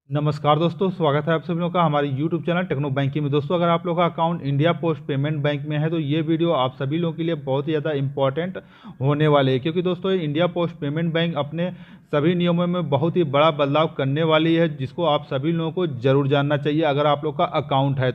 नमस्कार दोस्तों, स्वागत है आप सभी लोगों का हमारे YouTube चैनल टेक्नो बैंकिंग में। दोस्तों, अगर आप लोगों का account India post payment bank में है तो ये वीडियो आप सभी लोगों के लिए बहुत ही ज़्यादा इंपॉर्टेंट होने वाले है, क्योंकि दोस्तों इंडिया पोस्ट पेमेंट बैंक अपने सभी नियमों में बहुत ही बड़ा बदलाव करने वाली है, जिसको आप सभी लोगों को जरूर जानना चाहिए अगर आप लोग का अकाउंट है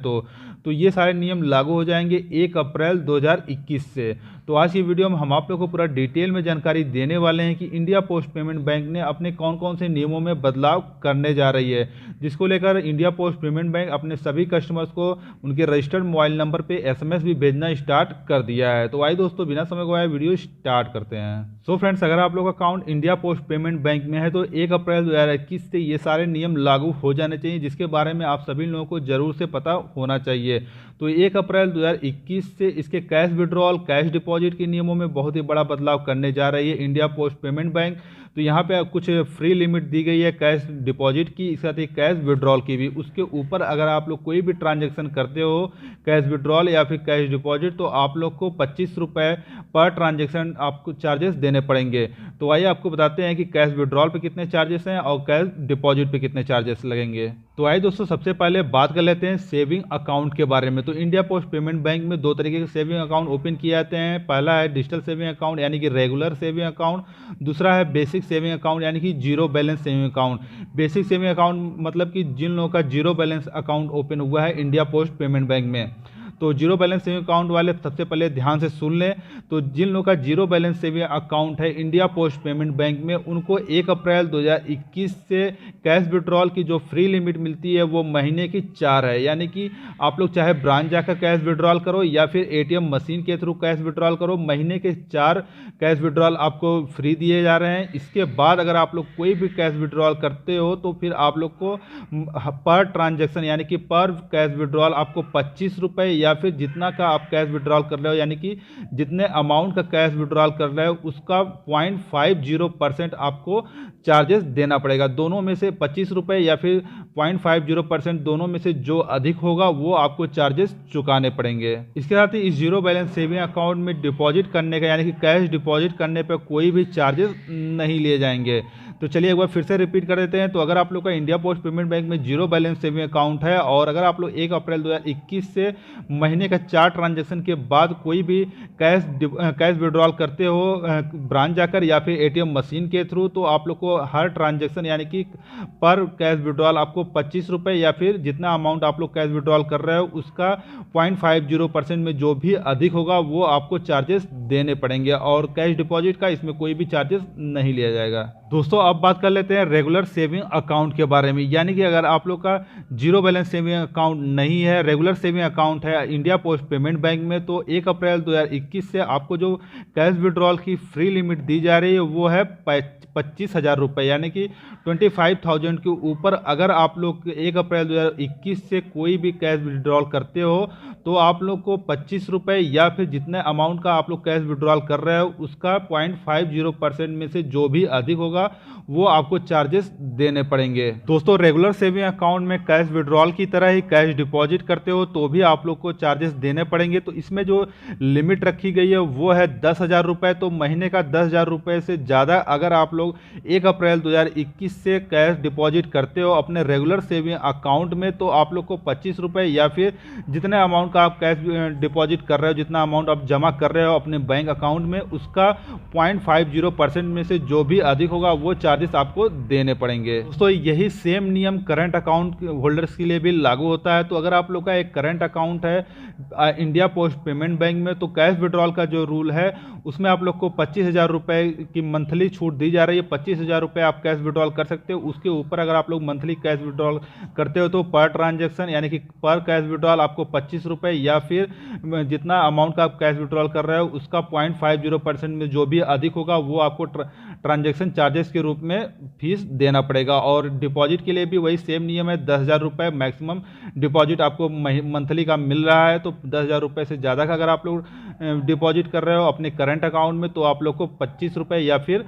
तो ये सारे नियम लागू हो जाएंगे 1 अप्रैल 2021 से। तो आज की वीडियो में हम आप लोग को पूरा डिटेल में जानकारी देने वाले हैं कि इंडिया पोस्ट पेमेंट बैंक ने अपने कौन कौन से नियमों में बदलाव करने जा रही है, जिसको लेकर इंडिया पोस्ट पेमेंट बैंक अपने सभी कस्टमर्स को उनके रजिस्टर्ड मोबाइल नंबर पे एसएमएस भी भेजना स्टार्ट कर दिया है। तो आइए दोस्तों, बिना समय गवाए वीडियो स्टार्ट करते हैं। सो फ्रेंड्स, अगर आप लोग का account India post payment bank में है तो 1 अप्रैल 2021 से ये सारे नियम लागू हो जाने चाहिए, जिसके बारे में आप सभी लोगों को जरूर से पता होना चाहिए। तो 1 अप्रैल 2021 से इसके कैश विड्रॉल, कैश डिपॉजिट के नियमों में बहुत ही बड़ा बदलाव करने जा रही है इंडिया पोस्ट पेमेंट बैंक। तो यहाँ पे कुछ फ्री लिमिट दी गई है कैश डिपॉजिट की, इसके साथ ही कैश विड्रॉल की भी। उसके ऊपर अगर आप लोग कोई भी ट्रांजैक्शन करते हो, कैश विड्रॉल या फिर कैश डिपॉजिट, तो आप लोग को 25 रुपये पर ट्रांजैक्शन आपको चार्जेस देने पड़ेंगे। तो आइए आपको बताते हैं कि कैश विड्रॉल पे कितने चार्जेस हैं और कैश डिपॉजिट पे कितने चार्जेस लगेंगे। तो आइए दोस्तों, सबसे पहले बात कर लेते हैं सेविंग अकाउंट के बारे में। तो इंडिया पोस्ट पेमेंट बैंक में 2 तरीके के सेविंग अकाउंट ओपन किए जाते हैं। पहला है डिजिटल सेविंग अकाउंट यानी कि रेगुलर सेविंग अकाउंट, दूसरा है बेसिक सेविंग अकाउंट यानी कि zero balance saving account. Basic saving account मतलब कि जिन लोगों का जीरो बैलेंस अकाउंट ओपन हुआ है इंडिया पोस्ट पेमेंट बैंक में, तो जीरो बैलेंस सेविंग अकाउंट वाले सबसे पहले ध्यान से सुन लें। तो जिन लोगों का जीरो बैलेंस सेविंग अकाउंट है इंडिया पोस्ट पेमेंट बैंक में, उनको 1 अप्रैल 2021 से कैश विड्रॉल की जो फ्री लिमिट मिलती है वो महीने की 4 है। यानी कि आप लोग चाहे ब्रांच जाकर कैश विड्रॉल करो या फिर एटीएम मशीन के थ्रू कैश विड्रॉल करो, महीने के 4 कैश विड्रॉल आपको फ्री दिए जा रहे हैं। इसके बाद अगर आप लोग कोई भी कैश विड्रॉल करते हो तो फिर आप लोग को पर ट्रांजेक्शन यानी कि पर कैश विड्रॉल आपको 25 रुपये या फिर जितना का आप कैश विड्रॉल कर रहे हो, यानी कि जितने अमाउंट का कैश विड्रॉल कर रहे हो उसका 0.50% आपको चार्जेस देना पड़ेगा। दोनों में से 25 रुपये या फिर 0.50%, दोनों में से जो अधिक होगा वो आपको चार्जेस चुकाने पड़ेंगे। इसके साथ ही इस जीरो बैलेंस सेविंग अकाउंट में डिपॉजिट करने का यानी कि कैश डिपॉजिट करने पर कोई भी चार्जेस नहीं लिए जाएंगे। तो चलिए एक बार फिर से रिपीट कर देते हैं। तो अगर आप लोग का इंडिया पोस्ट पेमेंट बैंक में जीरो बैलेंस सेविंग अकाउंट है और अगर आप लोग 1 अप्रैल 2021 से महीने का 4 ट्रांजैक्शन के बाद कोई भी कैश विड्रॉल करते हो ब्रांच जाकर या फिर एटीएम मशीन के थ्रू, तो आप लोग को हर ट्रांजैक्शन यानी कि पर कैश विड्रॉल आपको 25 रुपये या फिर जितना अमाउंट आप लोग कैश विड्रॉल कर रहे हो उसका 0.50% में जो भी अधिक होगा वो आपको चार्जेस देने पड़ेंगे, और कैश डिपॉजिट का इसमें कोई भी चार्जेस नहीं लिया जाएगा। दोस्तों, अब बात कर लेते हैं रेगुलर सेविंग अकाउंट के बारे में। यानी कि अगर आप लोग का जीरो बैलेंस सेविंग अकाउंट नहीं है, रेगुलर सेविंग अकाउंट है इंडिया पोस्ट पेमेंट बैंक में, तो 1 अप्रैल 2021 से आपको जो कैश विड्रॉल की फ्री लिमिट दी जा रही है वो है 25,000 रुपये, यानी कि 25,000 के ऊपर अगर आप लोग 1 अप्रैल 2021 से कोई भी कैश विड्रॉल करते हो तो आप लोग को 25 रुपये या फिर जितने अमाउंट का आप लोग कैश विड्रॉल कर रहे हो उसका 0.50% में से जो भी अधिक होगा वो आपको चार्जेस देने पड़ेंगे। दोस्तों, रेगुलर सेविंग अकाउंट में कैश विड्रॉल की तरह ही कैश डिपॉजिट करते हो तो भी आप लोग को चार्जेस देने पड़ेंगे। तो इसमें जो लिमिट रखी गई है वो है 10,000 रुपये। तो महीने का 10,000 रुपये से ज़्यादा अगर आप लोग 1 अप्रैल 2021 से कैश डिपॉजिट करते हो अपने रेगुलर सेविंग अकाउंट में, तो आप लोग को 25 रुपये या फिर जितने अमाउंट का आप कैश डिपॉजिट कर रहे हो, जितना अमाउंट आप जमा कर रहे हो अपने बैंक अकाउंट में, उसका 0.50% में से जो भी अधिक होगा वो चार्जेस आपको देने पड़ेंगे। दोस्तों, यही सेम नियम करंट अकाउंट होल्डर्स के लिए भी लागू होता है। तो अगर आप लोग का एक करंट अकाउंट है इंडिया पोस्ट पेमेंट बैंक में, तो कैश विड्रॉल का जो रूल है उसमें आप लोग को 25,000 रुपये की मंथली छूट दी जा रही है। 25,000 रुपये आप कैश विड्रॉल कर सकते हो। उसके ऊपर अगर आप लोग मंथली कैश विड्रॉल करते हो तो पर ट्रांजेक्शन यानी कि पर कैश विड्रॉल आपको 25 रुपये या फिर जितना अमाउंट का आप कैश विड्रॉल कर रहे हो उसका 0.50% में जो भी अधिक होगा वो आपको ट्रांजैक्शन चार्जेस के रूप में फीस देना पड़ेगा। और डिपॉजिट के लिए भी वही सेम नियम है, 10,000 रुपये मैक्सिमम डिपॉजिट आपको मंथली का मिल रहा है। तो 10,000 रुपये से ज़्यादा का अगर आप लोग डिपॉजिट कर रहे हो अपने करंट अकाउंट में, तो आप लोग को 25 रुपये या फिर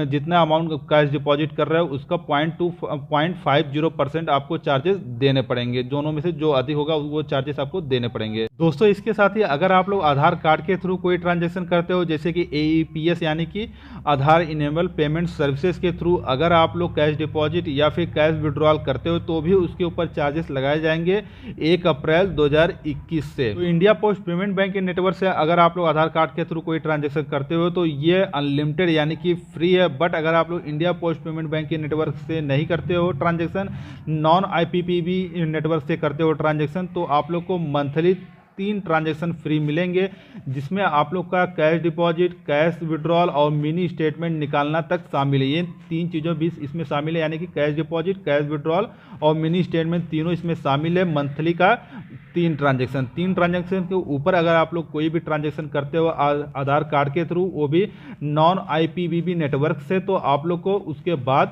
जितना अमाउंट कैश डिपॉजिट कर रहे हो उसका 0.50% आपको चार्जेस देने पड़ेंगे। दोनों में से जो अधिक होगा वो चार्जेस आपको देने पड़ेंगे। दोस्तों इसके साथ ही अगर आप लोग आधार कार्ड के थ्रू कोई ट्रांजेक्शन करते हो, जैसे कि AEPS यानी कि आधार इनेबल पेमेंट सर्विसेज के थ्रू अगर आप लोग कैश डिपॉजिट या फिर कैश विड्रॉल करते हो तो भी उसके ऊपर चार्जेस लगाए जाएंगे 1 अप्रैल 2021 से। तो इंडिया पोस्ट पेमेंट बैंक के नेटवर्क से अगर आप लोग आधार कार्ड के थ्रू कोई ट्रांजेक्शन करते हो तो ये अनलिमिटेड यानी कि फ्री है। बट अगर आप लोग इंडिया पोस्ट पेमेंट बैंक के नेटवर्क से नहीं करते हो ट्रांजेक्शन, नॉन IPPB नेटवर्क से करते हो ट्रांजेक्शन, तो आप लोग को मंथली 3 ट्रांजेक्शन फ्री मिलेंगे, जिसमें आप लोग का कैश डिपॉजिट, कैश विड्रॉल और मिनी स्टेटमेंट निकालना तक शामिल है। ये 3 चीज़ों भी इसमें शामिल है, यानी कि कैश डिपॉजिट, कैश विड्रॉल और मिनी स्टेटमेंट तीनों इसमें शामिल है। मंथली का 3 ट्रांजेक्शन के ऊपर अगर आप लोग कोई भी ट्रांजेक्शन करते हो आधार कार्ड के थ्रू, वो भी नॉन IPPB नेटवर्क से, तो आप लोग को उसके बाद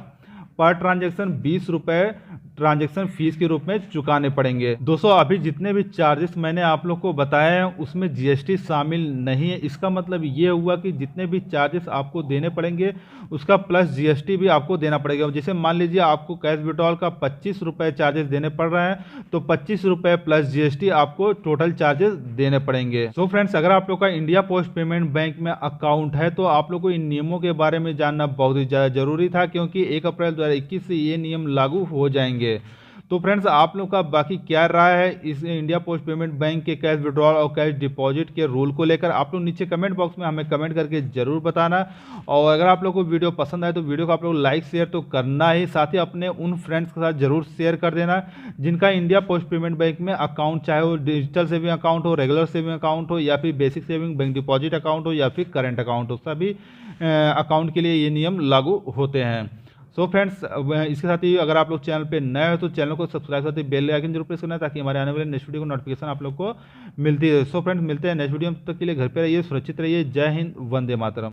पर ट्रांजेक्शन 20 रुपये ट्रांजैक्शन फीस के रूप में चुकाने पड़ेंगे। दोस्तों अभी जितने भी चार्जेस मैंने आप लोग को बताए हैं उसमें GST शामिल नहीं है। इसका मतलब ये हुआ कि जितने भी चार्जेस आपको देने पड़ेंगे उसका प्लस GST भी आपको देना पड़ेगा। जैसे मान लीजिए आपको कैश विड्रॉल का 25 रुपये चार्जेस देने पड़ रहे हैं, तो 25 रुपये प्लस GST आपको टोटल चार्जेस देने पड़ेंगे। सो फ्रेंड्स, अगर आप लोग का इंडिया पोस्ट पेमेंट बैंक में अकाउंट है तो आप लोग को इन नियमों के बारे में जानना बहुत ही ज़्यादा जरूरी था, क्योंकि 1 अप्रैल 2021 से ये नियम लागू हो जाएंगे। तो फ्रेंड्स, आप लोग का बाकी क्या राय है इस इंडिया पोस्ट पेमेंट बैंक के कैश विड्रॉल और कैश डिपॉजिट के रूल को लेकर, आप लोग नीचे कमेंट बॉक्स में हमें कमेंट करके जरूर बताना। और अगर आप लोग को वीडियो पसंद आए तो वीडियो को आप लोग लाइक शेयर तो करना ही, साथ ही अपने उन फ्रेंड्स के साथ जरूर शेयर कर देना जिनका इंडिया पोस्ट पेमेंट बैंक में अकाउंट, चाहे वो डिजिटल सेविंग अकाउंट हो, रेगुलर सेविंग अकाउंट हो या फिर basic saving bank deposit account हो या फिर करंट अकाउंट हो, सभी अकाउंट के लिए ये नियम लागू होते हैं। सो फ्रेंड्स, इसके साथ ही अगर आप लोग चैनल पे नए हो तो चैनल को सब्सक्राइब करते बेल आइकन जरूर प्रेस करना, ताकि हमारे आने वाले नेक्स्ट वीडियो को नोटिफिकेशन आप लोग को मिलती है। सो फ्रेंड्स, मिलते हैं नेक्स्ट वीडियो तक के लिए घर पे रहिए, सुरक्षित रहिए। जय हिंद, वंदे मातरम।